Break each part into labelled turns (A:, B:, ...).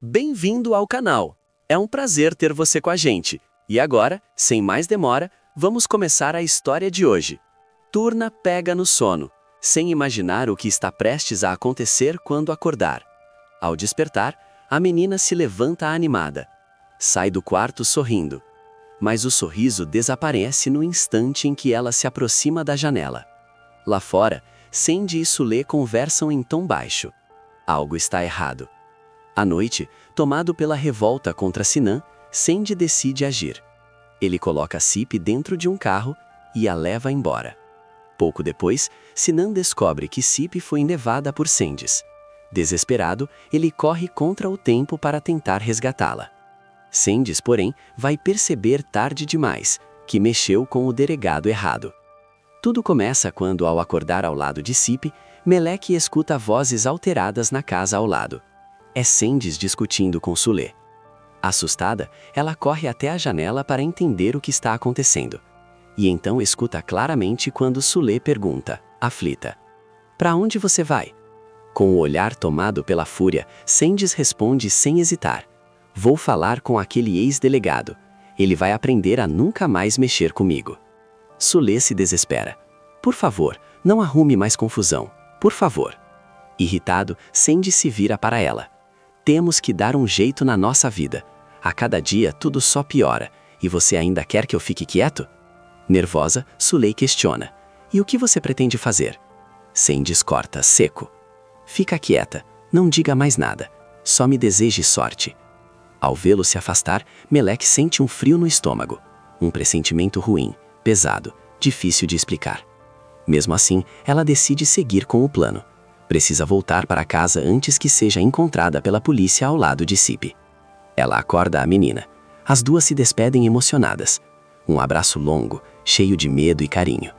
A: Bem-vindo ao canal! É um prazer ter você com a gente. E agora, sem mais demora, vamos começar a história de hoje. Turna pega no sono, sem imaginar o que está prestes a acontecer quando acordar. Ao despertar, a menina se levanta animada. Sai do quarto sorrindo. Mas o sorriso desaparece no instante em que ela se aproxima da janela. Lá fora, Sandy e Sule conversam em tom baixo. Algo está errado. À noite, tomado pela revolta contra Sinan, Sandy decide agir. Ele coloca Cip dentro de um carro e a leva embora. Pouco depois, Sinan descobre que Cip foi levada por Sandy. Desesperado, ele corre contra o tempo para tentar resgatá-la. Sandy, porém, vai perceber tarde demais que mexeu com o delegado errado. Tudo começa quando, ao acordar ao lado de Cip, Melek escuta vozes alteradas na casa ao lado. É Sandy discutindo com Sule. Assustada, ela corre até a janela para entender o que está acontecendo. E então escuta claramente quando Sule pergunta, aflita: "Para onde você vai?" Com o olhar tomado pela fúria, Sandy responde sem hesitar: "Vou falar com aquele ex-delegado. Ele vai aprender a nunca mais mexer comigo." Sule se desespera. "Por favor, não arrume mais confusão. Por favor." Irritado, Sandy se vira para ela. "Temos que dar um jeito na nossa vida. A cada dia tudo só piora. E você ainda quer que eu fique quieto?" Nervosa, Sule questiona: "E o que você pretende fazer?" Sandy corta seco: "Fica quieta, não diga mais nada. Só me deseje sorte." Ao vê-lo se afastar, Melek sente um frio no estômago. Um pressentimento ruim, pesado, difícil de explicar. Mesmo assim, ela decide seguir com o plano. Precisa voltar para casa antes que seja encontrada pela polícia ao lado de Cip. Ela acorda a menina. As duas se despedem emocionadas. Um abraço longo, cheio de medo e carinho.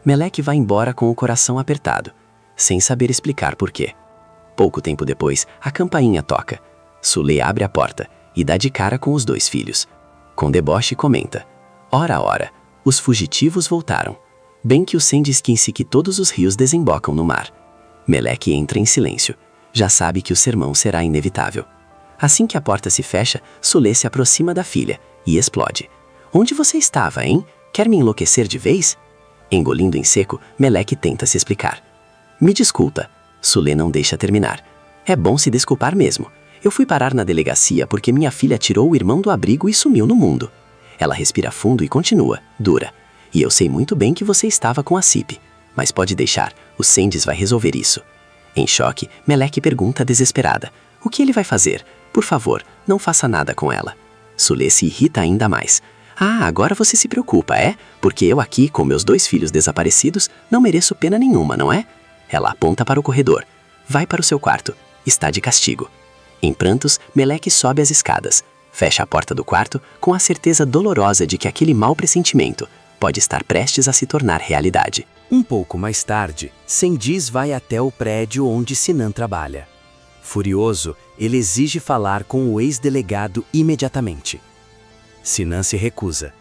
A: Melek vai embora com o coração apertado, sem saber explicar por quê. Pouco tempo depois, a campainha toca. Sule abre a porta e dá de cara com os dois filhos. Com deboche comenta: "Ora, ora, os fugitivos voltaram. Bem que o Sandy esquece que todos os rios desembocam no mar." Melek entra em silêncio. Já sabe que o sermão será inevitável. Assim que a porta se fecha, Sule se aproxima da filha e explode: "Onde você estava, hein? Quer me enlouquecer de vez?" Engolindo em seco, Melek tenta se explicar. "Me desculpa." Sule não deixa terminar. "É bom se desculpar mesmo. Eu fui parar na delegacia porque minha filha tirou o irmão do abrigo e sumiu no mundo." Ela respira fundo e continua, dura: "E eu sei muito bem que você estava com a Cip. Mas pode deixar, o Sandy vai resolver isso." Em choque, Melek pergunta desesperada: "O que ele vai fazer? Por favor, não faça nada com ela." Sule se irrita ainda mais. "Ah, agora você se preocupa, é? Porque eu aqui, com meus dois filhos desaparecidos, não mereço pena nenhuma, não é?" Ela aponta para o corredor. "Vai para o seu quarto. Está de castigo." Em prantos, Melek sobe as escadas. Fecha a porta do quarto com a certeza dolorosa de que aquele mau pressentimento pode estar prestes a se tornar realidade.
B: Um pouco mais tarde, Sandy vai até o prédio onde Sinan trabalha. Furioso, ele exige falar com o ex-delegado imediatamente. Sinan se recusa.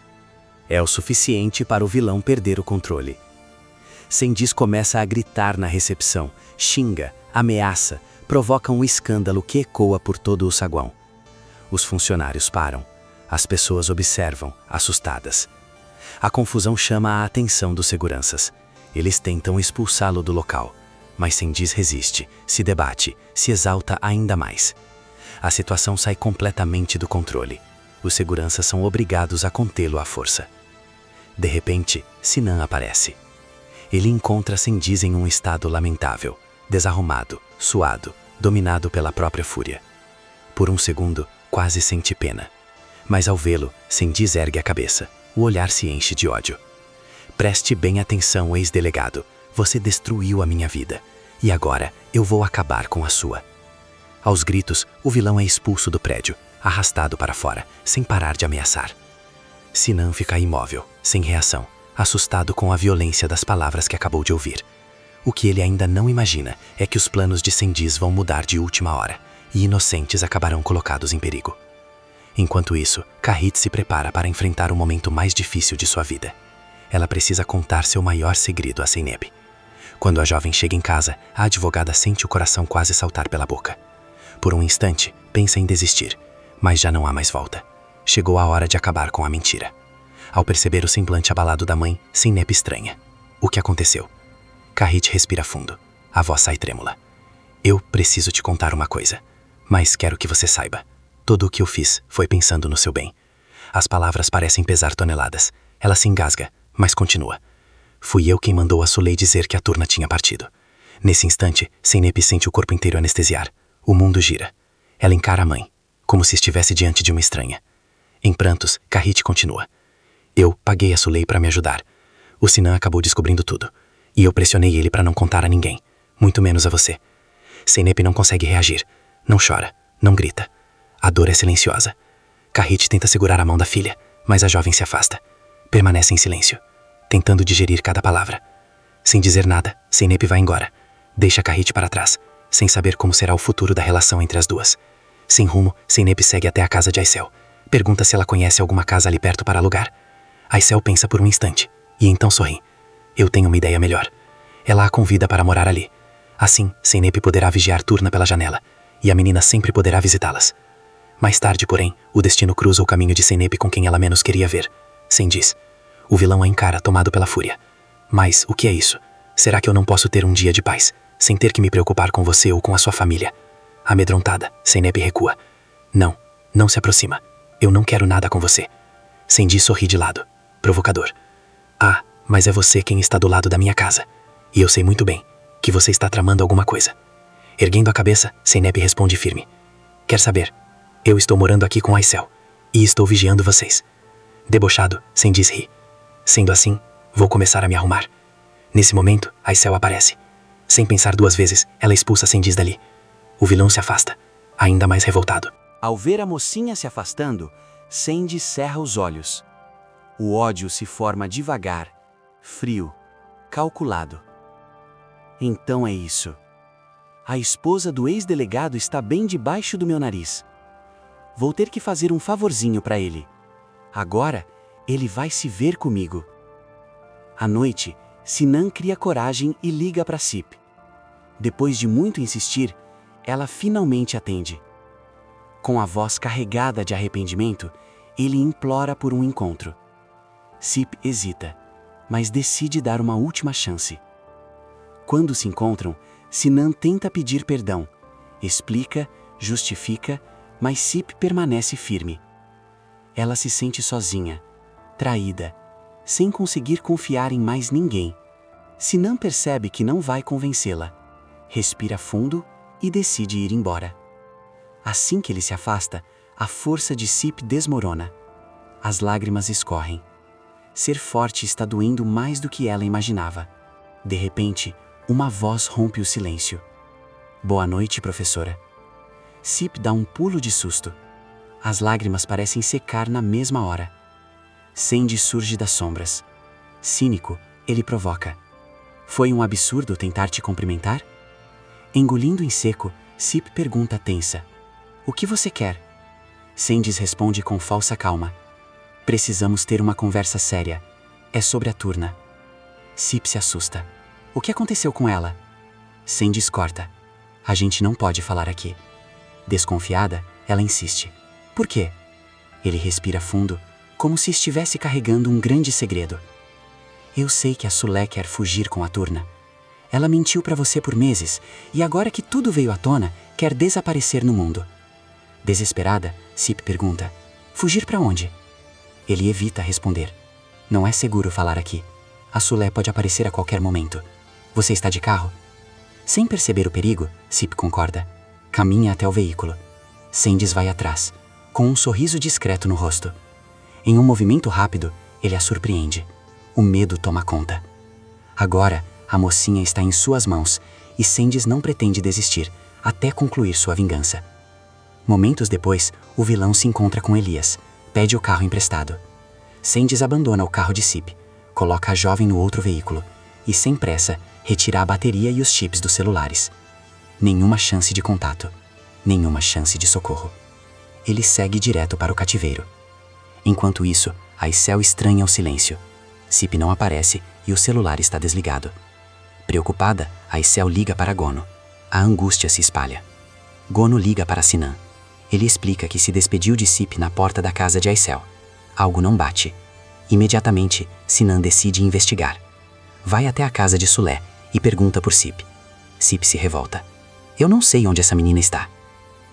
B: É o suficiente para o vilão perder o controle. Sandy começa a gritar na recepção, xinga, ameaça, provoca um escândalo que ecoa por todo o saguão. Os funcionários param. As pessoas observam, assustadas. A confusão chama a atenção dos seguranças. Eles tentam expulsá-lo do local, mas Sandy resiste, se debate, se exalta ainda mais. A situação sai completamente do controle. Os seguranças são obrigados a contê-lo à força. De repente, Sinan aparece. Ele encontra Sandy em um estado lamentável, desarrumado, suado, dominado pela própria fúria. Por um segundo, quase sente pena. Mas ao vê-lo, Sandy ergue a cabeça. O olhar se enche de ódio. "Preste bem atenção, ex-delegado. Você destruiu a minha vida. E agora eu vou acabar com a sua." Aos gritos, o vilão é expulso do prédio, arrastado para fora, sem parar de ameaçar. Sinan fica imóvel, sem reação, assustado com a violência das palavras que acabou de ouvir. O que ele ainda não imagina é que os planos de Sandy vão mudar de última hora, e inocentes acabarão colocados em perigo. Enquanto isso, Kahit se prepara para enfrentar o momento mais difícil de sua vida. Ela precisa contar seu maior segredo a Zeynep. Quando a jovem chega em casa, a advogada sente o coração quase saltar pela boca. Por um instante, pensa em desistir, mas já não há mais volta. Chegou a hora de acabar com a mentira. Ao perceber o semblante abalado da mãe, Zeynep estranha. O que aconteceu? Kahit respira fundo. A voz sai trêmula. Eu preciso te contar uma coisa, mas quero que você saiba. Tudo o que eu fiz foi pensando no seu bem. As palavras parecem pesar toneladas. Ela se engasga, mas continua. Fui eu quem mandou a Suley dizer que a Turna tinha partido. Nesse instante, Zeynep sente o corpo inteiro anestesiar. O mundo gira. Ela encara a mãe, como se estivesse diante de uma estranha. Em prantos, Kahit continua. Eu paguei a Suley para me ajudar. O Sinan acabou descobrindo tudo. E eu pressionei ele para não contar a ninguém, muito menos a você. Zeynep não consegue reagir. Não chora, não grita. A dor é silenciosa. Kahit tenta segurar a mão da filha, mas a jovem se afasta. Permanece em silêncio, tentando digerir cada palavra. Sem dizer nada, Zeynep vai embora. Deixa Kahit para trás, sem saber como será o futuro da relação entre as duas. Sem rumo, Zeynep segue até a casa de Aysel. Pergunta se ela conhece alguma casa ali perto para alugar. Aysel pensa por um instante, e então sorri. Eu tenho uma ideia melhor. Ela a convida para morar ali. Assim, Zeynep poderá vigiar Turna pela janela, e a menina sempre poderá visitá-las. Mais tarde, porém, o destino cruza o caminho de Zeynep com quem ela menos queria ver. Sendiz. O vilão a encara, tomado pela fúria. Mas, o que é isso? Será que eu não posso ter um dia de paz, sem ter que me preocupar com você ou com a sua família? Amedrontada, Zeynep recua. Não, não se aproxima. Eu não quero nada com você. Sendiz sorri de lado. Provocador. Ah, mas é você quem está do lado da minha casa. E eu sei muito bem que você está tramando alguma coisa. Erguendo a cabeça, Zeynep responde firme. Quer saber? Eu estou morando aqui com Aysel, e estou vigiando vocês. Debochado, Sendiz ri. Sendo assim, vou começar a me arrumar. Nesse momento, Aysel aparece. Sem pensar duas vezes, ela expulsa Sendiz dali. O vilão se afasta, ainda mais revoltado.
A: Ao ver a mocinha se afastando, Sendiz cerra os olhos. O ódio se forma devagar, frio, calculado. Então é isso. A esposa do ex-delegado está bem debaixo do meu nariz. Vou ter que fazer um favorzinho para ele. Agora, ele vai se ver comigo. À noite, Sinan cria coragem e liga para Sip. Depois de muito insistir, ela finalmente atende. Com a voz carregada de arrependimento, ele implora por um encontro. Sip hesita, mas decide dar uma última chance. Quando se encontram, Sinan tenta pedir perdão, explica, justifica, mas Sip permanece firme. Ela se sente sozinha, traída, sem conseguir confiar em mais ninguém. Sinan percebe que não vai convencê-la, respira fundo e decide ir embora. Assim que ele se afasta, a força de Sip desmorona. As lágrimas escorrem. Ser forte está doendo mais do que ela imaginava. De repente, uma voz rompe o silêncio. Boa noite, professora. Sip dá um pulo de susto. As lágrimas parecem secar na mesma hora. Sandy surge das sombras. Cínico, ele provoca. Foi um absurdo tentar te cumprimentar? Engolindo em seco, Sip pergunta tensa. O que você quer? Sandy responde com falsa calma. Precisamos ter uma conversa séria. É sobre a Turna. Sip se assusta. O que aconteceu com ela? Sandy corta. A gente não pode falar aqui. Desconfiada, ela insiste. Por quê? Ele respira fundo, como se estivesse carregando um grande segredo. Eu sei que a Sulé quer fugir com a Turna. Ela mentiu para você por meses, e agora que tudo veio à tona, quer desaparecer no mundo. Desesperada, Sip pergunta. Fugir para onde? Ele evita responder. Não é seguro falar aqui. A Sulé pode aparecer a qualquer momento. Você está de carro? Sem perceber o perigo, Sip concorda. Caminha até o veículo. Sandy vai atrás, com um sorriso discreto no rosto. Em um movimento rápido, ele a surpreende. O medo toma conta. Agora, a mocinha está em suas mãos e Sandy não pretende desistir até concluir sua vingança. Momentos depois, o vilão se encontra com Elias, pede o carro emprestado. Sandy abandona o carro de Sip, coloca a jovem no outro veículo e, sem pressa, retira a bateria e os chips dos celulares. Nenhuma chance de contato, nenhuma chance de socorro. Ele segue direto para o cativeiro. Enquanto isso, Aysel estranha o silêncio. Sip não aparece e o celular está desligado. Preocupada, Aysel liga para Gono. A angústia se espalha.
C: Gono liga para Sinan. Ele explica que se despediu de Sip na porta da casa de Aicel. Algo não bate. Imediatamente, Sinan decide investigar. Vai até a casa de Sulé e pergunta por Sip. Sip se revolta. Eu não sei onde essa menina está.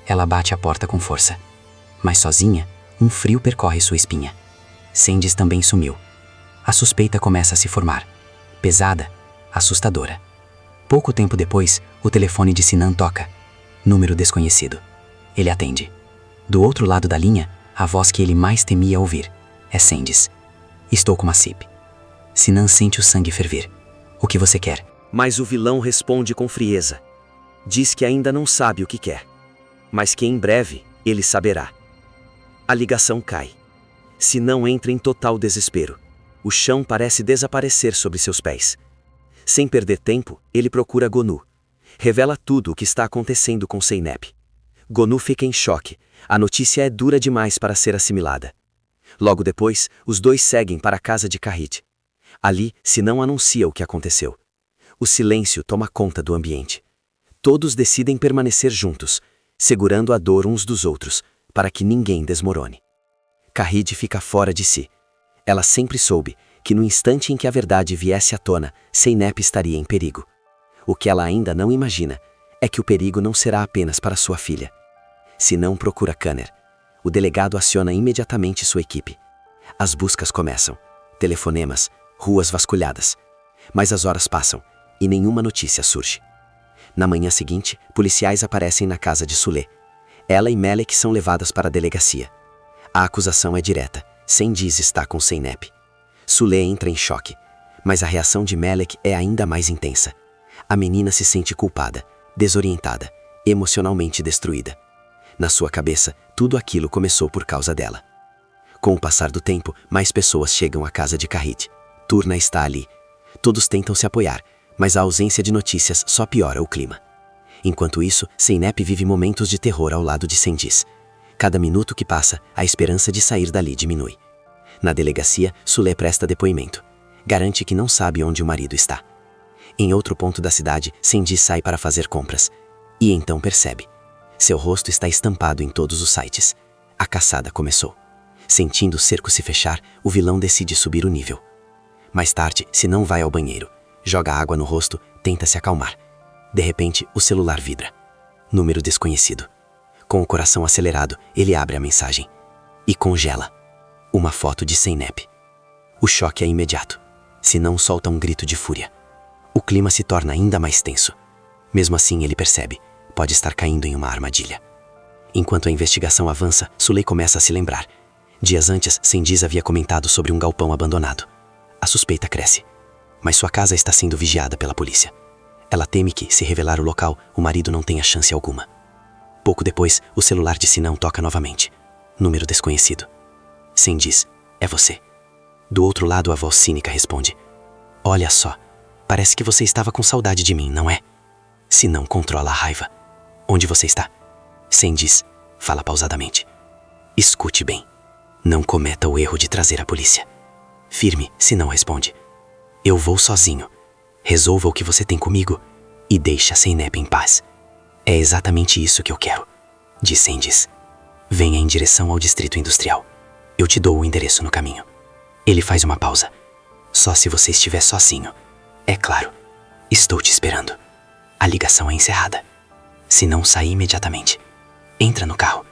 C: Ela bate a porta com força. Mas sozinha, um frio percorre sua espinha. Sendis também sumiu. A suspeita começa a se formar. Pesada, assustadora. Pouco tempo depois, o telefone de Sinan toca. Número desconhecido. Ele atende. Do outro lado da linha, a voz que ele mais temia ouvir. É Sendis. Estou com uma Sip. Sinan sente o sangue ferver. O que você quer?
A: Mas o vilão responde com frieza. Diz que ainda não sabe o que quer, mas que em breve ele saberá. A ligação cai. Sinan entra em total desespero. O chão parece desaparecer sobre seus pés. Sem perder tempo, ele procura Gonu. Revela tudo o que está acontecendo com Zeynep. Gonu fica em choque. A notícia é dura demais para ser assimilada. Logo depois, os dois seguem para a casa de Kahit. Ali, Sinan anuncia o que aconteceu. O silêncio toma conta do ambiente. Todos decidem permanecer juntos, segurando a dor uns dos outros, para que ninguém desmorone. Kahit fica fora de si. Ela sempre soube que no instante em que a verdade viesse à tona, Zeynep estaria em perigo. O que ela ainda não imagina é que o perigo não será apenas para sua filha. Sinan procura Kanner. O delegado aciona imediatamente sua equipe. As buscas começam. Telefonemas, ruas vasculhadas. Mas as horas passam e nenhuma notícia surge. Na manhã seguinte, policiais aparecem na casa de Sulé. Ela e Melek são levadas para a delegacia. A acusação é direta. Sendis está com Zeynep. Sulé entra em choque, mas a reação de Melek é ainda mais intensa. A menina se sente culpada, desorientada, emocionalmente destruída. Na sua cabeça, tudo aquilo começou por causa dela. Com o passar do tempo, mais pessoas chegam à casa de Kahit. Turna está ali. Todos tentam se apoiar, mas a ausência de notícias só piora o clima. Enquanto isso, Zeynep vive momentos de terror ao lado de Sendis. Cada minuto que passa, a esperança de sair dali diminui. Na delegacia, Sulé presta depoimento. Garante que não sabe onde o marido está. Em outro ponto da cidade, Sendis sai para fazer compras. E então percebe. Seu rosto está estampado em todos os sites. A caçada começou. Sentindo o cerco se fechar, o vilão decide subir o nível. Mais tarde, Sinan vai ao banheiro. Joga água no rosto, tenta se acalmar. De repente, o celular vibra. Número desconhecido. Com o coração acelerado, ele abre a mensagem. E congela. Uma foto de Zeynep. O choque é imediato. Sinan solta um grito de fúria. O clima se torna ainda mais tenso. Mesmo assim, ele percebe. Pode estar caindo em uma armadilha. Enquanto a investigação avança, Sulé começa a se lembrar. Dias antes, Sendis havia comentado sobre um galpão abandonado. A suspeita cresce. Mas sua casa está sendo vigiada pela polícia. Ela teme que, se revelar o local, o marido não tenha chance alguma. Pouco depois, o celular de Sinan toca novamente. Número desconhecido. Sendis, é você. Do outro lado, a voz cínica responde. Olha só, parece que você estava com saudade de mim, não é? Sinan controla a raiva. Onde você está? Sendis, fala pausadamente. Escute bem. Não cometa o erro de trazer a polícia. Firme, Sinan responde. Eu vou sozinho. Resolva o que você tem comigo e deixe a Zeynep em paz. É exatamente isso que eu quero, diz Sendis. Venha em direção ao distrito industrial. Eu te dou o endereço no caminho. Ele faz uma pausa. Só se você estiver sozinho. É claro. Estou te esperando. A ligação é encerrada. Se não sair imediatamente, entra no carro,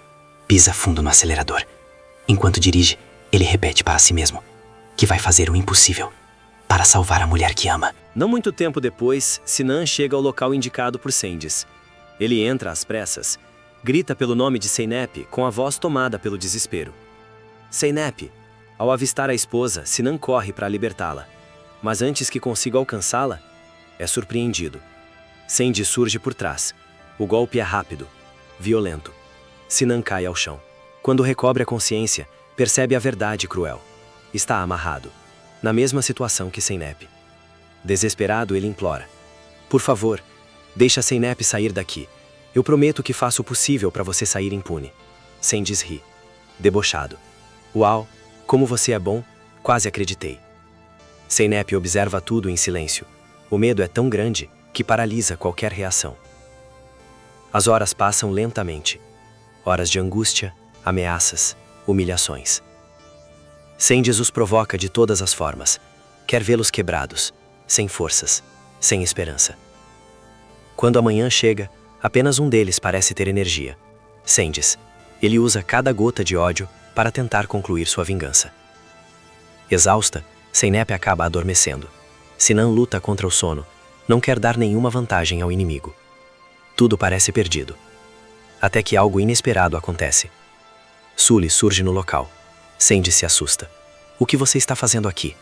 A: pisa fundo no acelerador. Enquanto dirige, ele repete para si mesmo que vai fazer o impossível para salvar a mulher que ama. Não muito tempo depois, Sinan chega ao local indicado por Sendis. Ele entra às pressas, grita pelo nome de Zeynep com a voz tomada pelo desespero. Zeynep! Ao avistar a esposa, Sinan corre para libertá-la. Mas antes que consiga alcançá-la, é surpreendido. Sendis surge por trás. O golpe é rápido, violento. Sinan cai ao chão. Quando recobre a consciência, percebe a verdade cruel. Está amarrado, na mesma situação que Zeynep. Desesperado, ele implora. Por favor, deixa Zeynep sair daqui. Eu prometo que faço o possível para você sair impune. Sendis ri, debochado. Uau, como você é bom, quase acreditei. Zeynep observa tudo em silêncio. O medo é tão grande que paralisa qualquer reação.
B: As horas passam lentamente. Horas de angústia, ameaças, humilhações. Sendis os provoca de todas as formas. Quer vê-los quebrados, sem forças, sem esperança. Quando a manhã chega, apenas um deles parece ter energia. Sendis. Ele usa cada gota de ódio para tentar concluir sua vingança. Exausta, Zeynep acaba adormecendo. Sinan luta contra o sono, não quer dar nenhuma vantagem ao inimigo. Tudo parece perdido. Até que algo inesperado acontece. Sully surge no local. Sendis se assusta. O que você está fazendo aqui?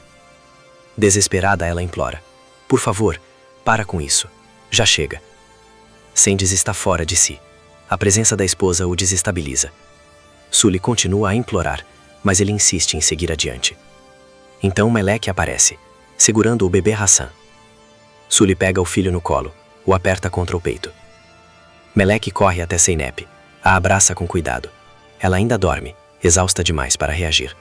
B: Desesperada, ela implora. Por favor, para com isso. Já chega. Sendis está fora de si. A presença da esposa o desestabiliza. Sully continua a implorar, mas ele insiste em seguir adiante. Então Melek aparece, segurando o bebê Hassan. Sully pega o filho no colo, o aperta contra o peito. Melek corre até Zeynep, a abraça com cuidado. Ela ainda dorme, exausta demais para reagir.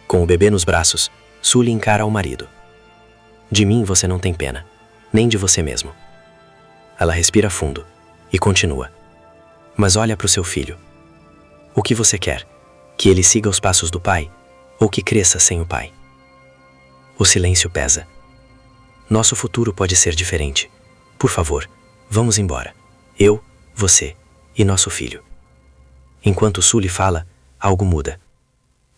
B: Com o bebê nos braços, Sully encara o marido. De mim você não tem pena, nem de você mesmo. Ela respira fundo e continua. Mas olha para o seu filho. O que você quer? Que ele siga os passos do pai ou que cresça sem o pai? O silêncio pesa. Nosso futuro pode ser diferente. Por favor, vamos embora. Eu, você e nosso filho. Enquanto Sully fala, algo muda.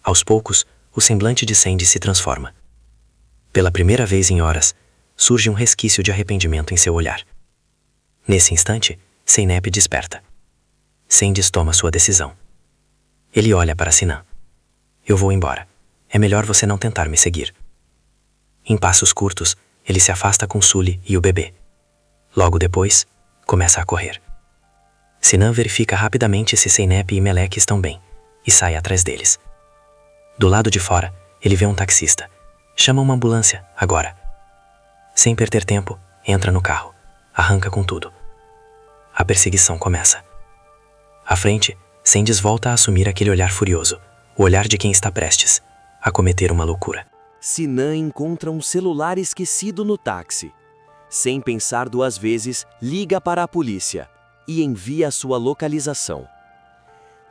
B: Aos poucos, o semblante de Sandy se transforma. Pela primeira vez em horas, surge um resquício de arrependimento em seu olhar. Nesse instante, Zeynep desperta. Sandy toma sua decisão. Ele olha para Sinan. Eu vou embora. É melhor você não tentar me seguir. Em passos curtos, ele se afasta com Sully e o bebê. Logo depois, começa a correr. Sinan verifica rapidamente se Zeynep e Melek estão bem e sai atrás deles. Do lado de fora, ele vê um taxista. Chama uma ambulância, agora. Sem perder tempo, entra no carro. Arranca com tudo. A perseguição começa. À frente, Sendis volta a assumir aquele olhar furioso, o olhar de quem está prestes a cometer uma loucura.
A: Sinan encontra um celular esquecido no táxi. Sem pensar duas vezes, liga para a polícia e envia a sua localização.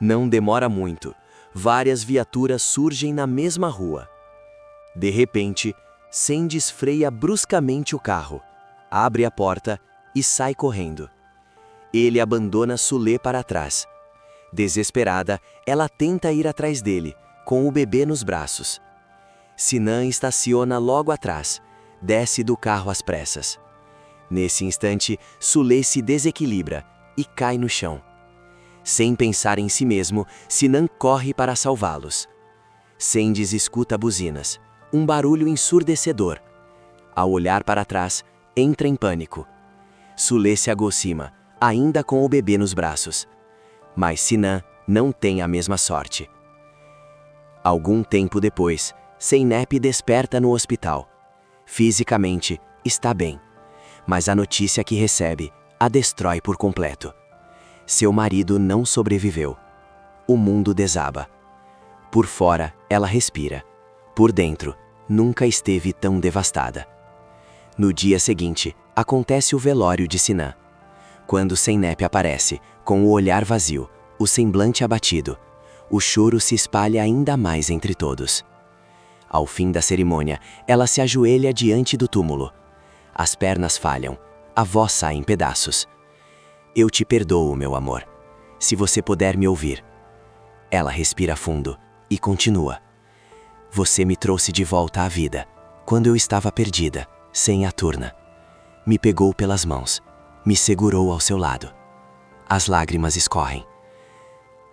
A: Não demora muito. Várias viaturas surgem na mesma rua. De repente, Sendis freia bruscamente o carro, abre a porta e sai correndo. Ele abandona Sulé para trás. Desesperada, ela tenta ir atrás dele, com o bebê nos braços. Sinan estaciona logo atrás, desce do carro às pressas. Nesse instante, Sulé se desequilibra e cai no chão. Sem pensar em si mesmo, Sinan corre para salvá-los. Sendis escuta buzinas, um barulho ensurdecedor. Ao olhar para trás, entra em pânico. Sulé se aproxima, ainda com o bebê nos braços. Mas Sinan não tem a mesma sorte. Algum tempo depois, Zeynep desperta no hospital. Fisicamente, está bem, mas a notícia que recebe a destrói por completo. Seu marido não sobreviveu. O mundo desaba. Por fora, ela respira. Por dentro, nunca esteve tão devastada. No dia seguinte, acontece o velório de Sinan. Quando Zeynep aparece, com o olhar vazio, o semblante abatido, o choro se espalha ainda mais entre todos. Ao fim da cerimônia, ela se ajoelha diante do túmulo. As pernas falham, a voz sai em pedaços. Eu te perdoo, meu amor, se você puder me ouvir. Ela respira fundo e continua. Você me trouxe de volta à vida, quando eu estava perdida, sem a turna. Me pegou pelas mãos, me segurou ao seu lado. As lágrimas escorrem.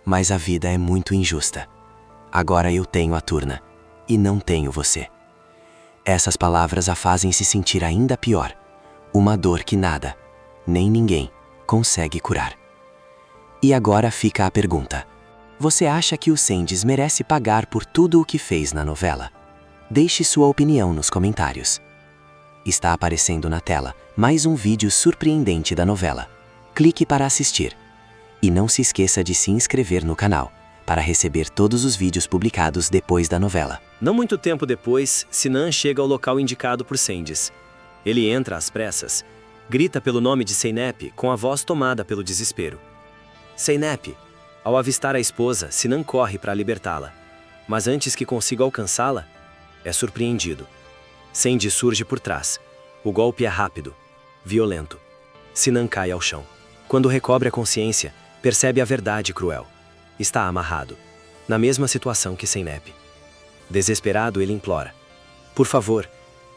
A: Mas a vida é muito injusta. Agora eu tenho a turna e não tenho você. Essas palavras a fazem se sentir ainda pior. Uma dor que nada, nem ninguém, consegue curar. E agora fica a pergunta. Você acha que o Sendis merece pagar por tudo o que fez na novela? Deixe sua opinião nos comentários. Está aparecendo na tela mais um vídeo surpreendente da novela. Clique para assistir. E não se esqueça de se inscrever no canal, para receber todos os vídeos publicados depois da novela.
B: Não muito tempo depois, Sinan chega ao local indicado por Sendis. Ele entra às pressas
D: Grita pelo nome de Zeynep com a voz tomada pelo desespero. Zeynep! Ao avistar a esposa, Sinan corre para libertá-la. Mas antes que consiga alcançá-la, é surpreendido. Sandy surge por trás. O golpe é rápido, violento. Sinan cai ao chão. Quando recobre a consciência, percebe a verdade cruel. Está amarrado, na mesma situação que Zeynep. Desesperado, ele implora: por favor,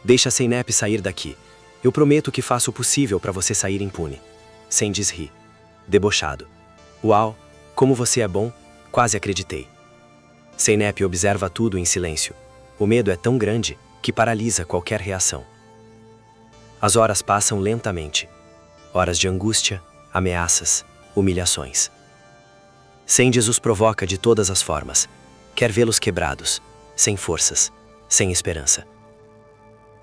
D: deixa Zeynep sair daqui. Eu prometo que faço o possível para você sair impune. Sandy ri, debochado. Uau, como você é bom, quase acreditei. Zeynep observa tudo em silêncio. O medo é tão grande que paralisa qualquer reação. As horas passam lentamente. Horas de angústia, ameaças, humilhações. Sandy os provoca de todas as formas. Quer vê-los quebrados, sem forças, sem esperança.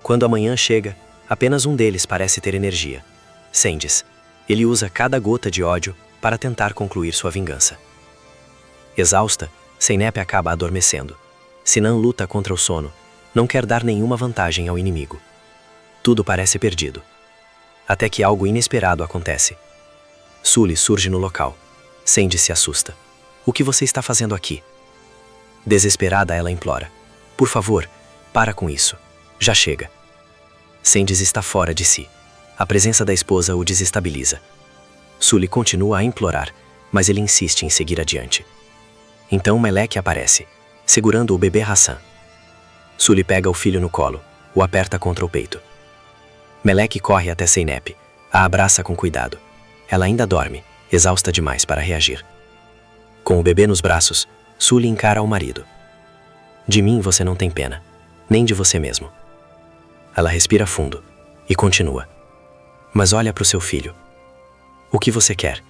D: Quando a manhã chega, apenas um deles parece ter energia. Sandy. Ele usa cada gota de ódio para tentar concluir sua vingança. Exausta, Zeynep acaba adormecendo. Sinan luta contra o sono, não quer dar nenhuma vantagem ao inimigo. Tudo parece perdido. Até que algo inesperado acontece. Sully surge no local. Sandy se assusta. O que você está fazendo aqui? Desesperada, ela implora: por favor, para com isso. Já chega. Sandy está fora de si. A presença da esposa o desestabiliza. Sully continua a implorar, mas ele insiste em seguir adiante. Então Melek aparece, segurando o bebê Hassan. Sully pega o filho no colo, o aperta contra o peito. Melek corre até Zeynep, a abraça com cuidado. Ela ainda dorme, exausta demais para reagir. Com o bebê nos braços, Sully encara o marido. De mim você não tem pena, nem de você mesmo. Ela respira fundo e continua. Mas olha para o seu filho. O que você quer?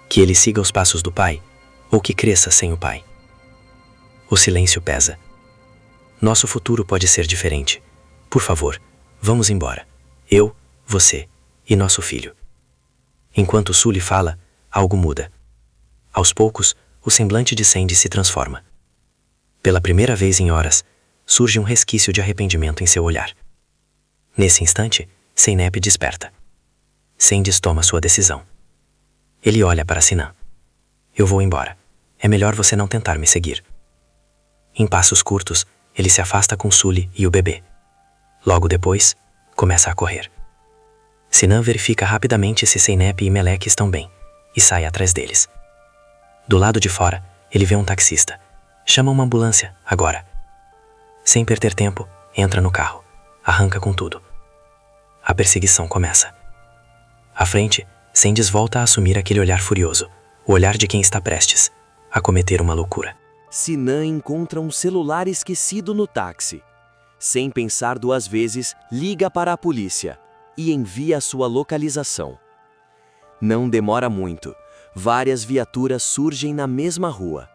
D: Que ele siga os passos do pai ou que cresça sem o pai? O silêncio pesa. Nosso futuro pode ser diferente. Por favor, vamos embora. Eu, você e nosso filho. Enquanto Sully fala, algo muda. Aos poucos, o semblante de Sandy se transforma. Pela primeira vez em horas, surge um resquício de arrependimento em seu olhar. Nesse instante, Zeynep desperta. Sandy toma sua decisão. Ele olha para Sinan. Eu vou embora. É melhor você não tentar me seguir. Em passos curtos, ele se afasta com Sully e o bebê. Logo depois, começa a correr. Sinan verifica rapidamente se Zeynep e Melek estão bem e sai atrás deles. Do lado de fora, ele vê um taxista. Chama uma ambulância, agora. Sem perder tempo, entra no carro. Arranca com tudo. A perseguição começa. À frente, Sandy volta a assumir aquele olhar furioso, o olhar de quem está prestes a cometer uma loucura.
A: Sinan encontra um celular esquecido no táxi. Sem pensar duas vezes, liga para a polícia e envia sua localização. Não demora muito. Várias viaturas surgem na mesma rua.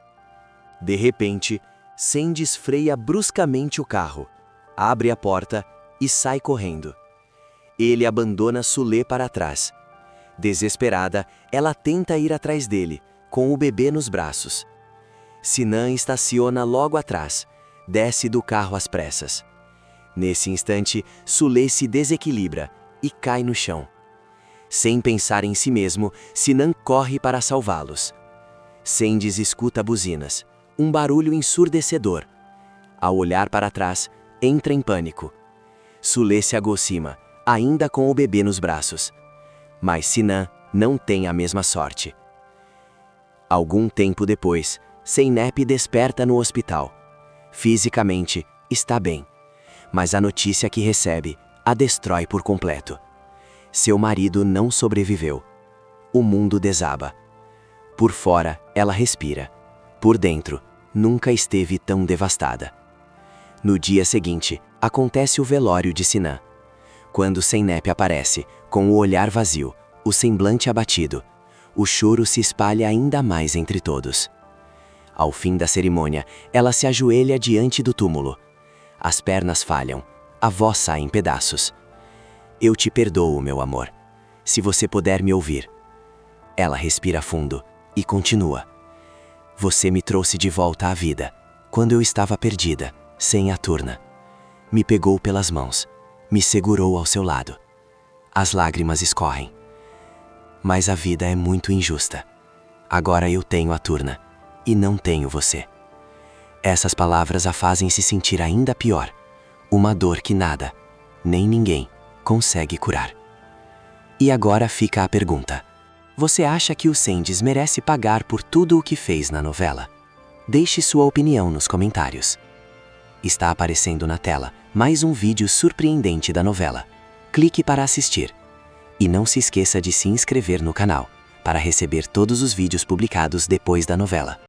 A: De repente, Sandy freia bruscamente o carro, abre a porta e sai correndo. Ele abandona Sulé para trás. Desesperada, ela tenta ir atrás dele, com o bebê nos braços. Sinan estaciona logo atrás, desce do carro às pressas. Nesse instante, Sulé se desequilibra e cai no chão. Sem pensar em si mesmo, Sinan corre para salvá-los. Sandy escuta buzinas, um barulho ensurdecedor. Ao olhar para trás, entra em pânico. Sulé se aproxima, ainda com o bebê nos braços. Mas Sinan não tem a mesma sorte. Algum tempo depois, Zeynep desperta no hospital. Fisicamente, está bem, mas a notícia que recebe a destrói por completo. Seu marido não sobreviveu. O mundo desaba. Por fora, ela respira. Por dentro, nunca esteve tão devastada. No dia seguinte, acontece o velório de Sinan. Quando Zeynep aparece, com o olhar vazio, o semblante abatido, o choro se espalha ainda mais entre todos. Ao fim da cerimônia, ela se ajoelha diante do túmulo. As pernas falham, a voz sai em pedaços. Eu te perdoo, meu amor, se você puder me ouvir. Ela respira fundo e continua. Você me trouxe de volta à vida, quando eu estava perdida, sem a turna. Me pegou pelas mãos, me segurou ao seu lado.
B: As lágrimas escorrem. Mas a vida é muito injusta. Agora eu tenho a Turna, e não tenho você. Essas palavras a fazem se sentir ainda pior. Uma dor que nada, nem ninguém, consegue curar. E agora fica a pergunta. Você acha que o Sendis merece pagar por tudo o que fez na novela? Deixe sua opinião nos comentários. Está aparecendo na tela mais um vídeo surpreendente da novela. Clique para assistir. E não se esqueça de se inscrever no canal, para receber todos os vídeos publicados depois da novela.